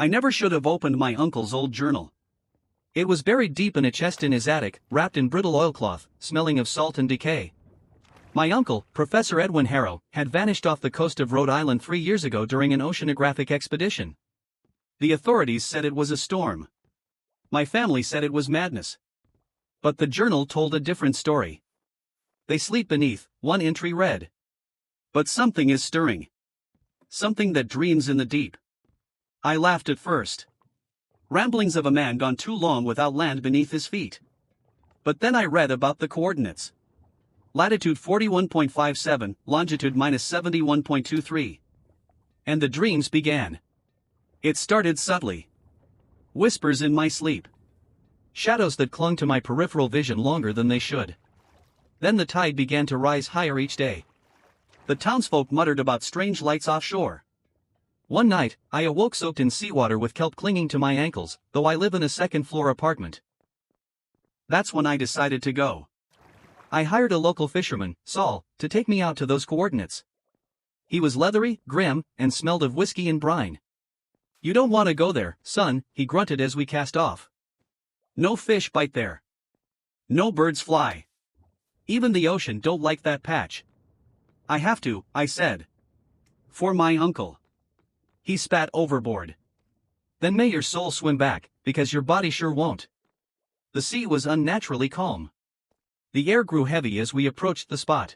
I never should have opened my uncle's old journal. It was buried deep in a chest in his attic, wrapped in brittle oilcloth, smelling of salt and decay. My uncle, Professor Edwin Harrow, had vanished off the coast of Rhode Island 3 years ago during an oceanographic expedition. The authorities said it was a storm. My family said it was madness. But the journal told a different story. They sleep beneath, one entry read. But something is stirring. Something that dreams in the deep. I laughed at first. Ramblings of a man gone too long without land beneath his feet. But then I read about the coordinates. Latitude 41.57, longitude -71.23. And the dreams began. It started subtly. Whispers in my sleep. Shadows that clung to my peripheral vision longer than they should. Then the tide began to rise higher each day. The townsfolk muttered about strange lights offshore. One night, I awoke soaked in seawater with kelp clinging to my ankles, though I live in a second-floor apartment. That's when I decided to go. I hired a local fisherman, Saul, to take me out to those coordinates. He was leathery, grim, and smelled of whiskey and brine. "You don't want to go there, son," he grunted as we cast off. "No fish bite there. No birds fly. Even the ocean don't like that patch." "I have to," I said. "For my uncle." He spat overboard. "Then may your soul swim back, because your body sure won't." The sea was unnaturally calm. The air grew heavy as we approached the spot.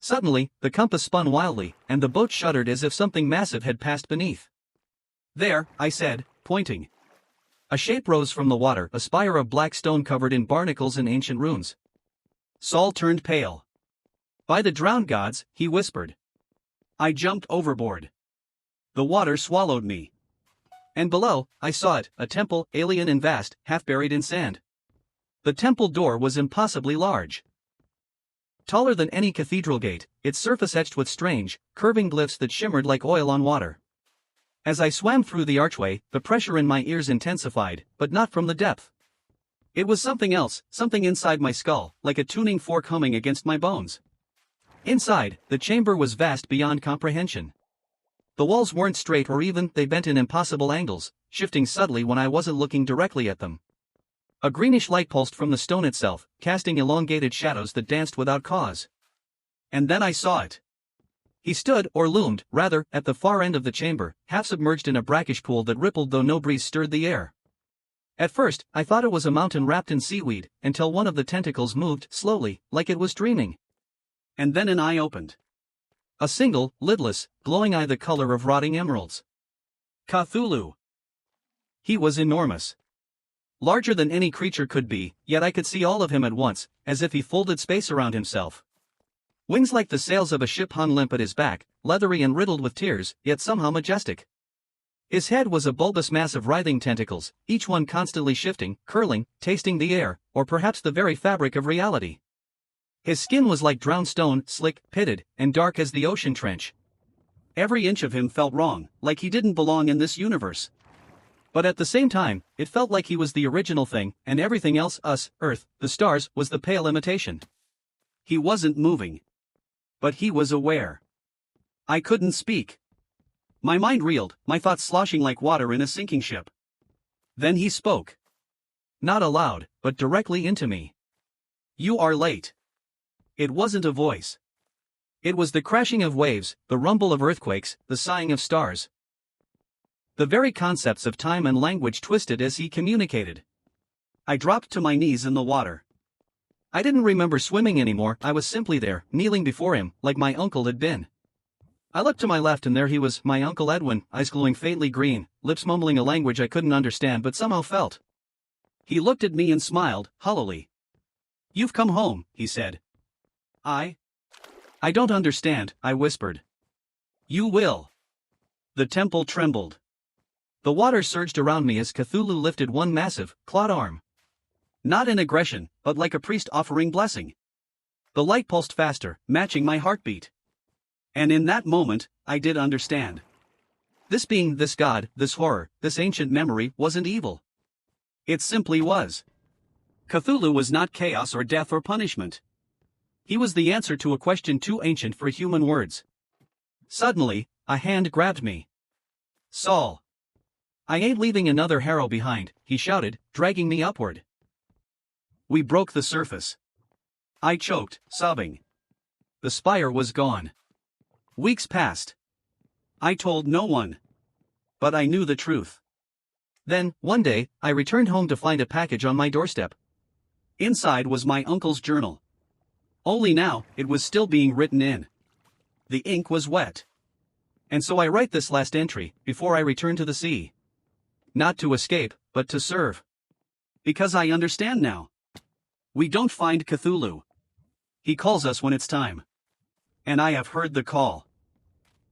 Suddenly, the compass spun wildly, and the boat shuddered as if something massive had passed beneath. "There," I said, pointing. A shape rose from the water, a spire of black stone covered in barnacles and ancient runes. Saul turned pale. "By the drowned gods," he whispered. I jumped overboard. The water swallowed me. And below, I saw it, a temple, alien and vast, half buried in sand. The temple door was impossibly large. Taller than any cathedral gate, its surface etched with strange, curving glyphs that shimmered like oil on water. As I swam through the archway, the pressure in my ears intensified, but not from the depth. It was something else, something inside my skull, like a tuning fork humming against my bones. Inside, the chamber was vast beyond comprehension. The walls weren't straight or even, they bent in impossible angles, shifting subtly when I wasn't looking directly at them. A greenish light pulsed from the stone itself, casting elongated shadows that danced without cause. And then I saw it. He stood, or loomed, rather, at the far end of the chamber, half submerged in a brackish pool that rippled though no breeze stirred the air. At first, I thought it was a mountain wrapped in seaweed, until one of the tentacles moved, slowly, like it was dreaming. And then an eye opened. A single, lidless, glowing eye the color of rotting emeralds. Cthulhu. He was enormous. Larger than any creature could be, yet I could see all of him at once, as if he folded space around himself. Wings like the sails of a ship hung limp at his back, leathery and riddled with tears, yet somehow majestic. His head was a bulbous mass of writhing tentacles, each one constantly shifting, curling, tasting the air, or perhaps the very fabric of reality. His skin was like drowned stone, slick, pitted, and dark as the ocean trench. Every inch of him felt wrong, like he didn't belong in this universe. But at the same time, it felt like he was the original thing, and everything else, us, Earth, the stars, was the pale imitation. He wasn't moving. But he was aware. I couldn't speak. My mind reeled, my thoughts sloshing like water in a sinking ship. Then he spoke. Not aloud, but directly into me. "You are late." It wasn't a voice. It was the crashing of waves, the rumble of earthquakes, the sighing of stars. The very concepts of time and language twisted as he communicated. I dropped to my knees in the water. I didn't remember swimming anymore, I was simply there, kneeling before him, like my uncle had been. I looked to my left and there he was, my Uncle Edwin, eyes glowing faintly green, lips mumbling a language I couldn't understand but somehow felt. He looked at me and smiled, hollowly. "You've come home," he said. I don't understand," I whispered. "You will." The temple trembled. The water surged around me as Cthulhu lifted one massive, clawed arm. Not in aggression, but like a priest offering blessing. The light pulsed faster, matching my heartbeat. And in that moment, I did understand. This being, this god, this horror, this ancient memory, wasn't evil. It simply was. Cthulhu was not chaos or death or punishment. He was the answer to a question too ancient for human words. Suddenly, a hand grabbed me. "Saul." I ain't leaving another harrow behind, he shouted, dragging me upward. We broke the surface. I choked, sobbing. The spire was gone. Weeks passed. I told no one. But I knew the truth. Then, one day, I returned home to find a package on my doorstep. Inside was my uncle's journal. Only now, it was still being written in. The ink was wet. And so I write this last entry, before I return to the sea. Not to escape, but to serve. Because I understand now. We don't find Cthulhu. He calls us when it's time. And I have heard the call.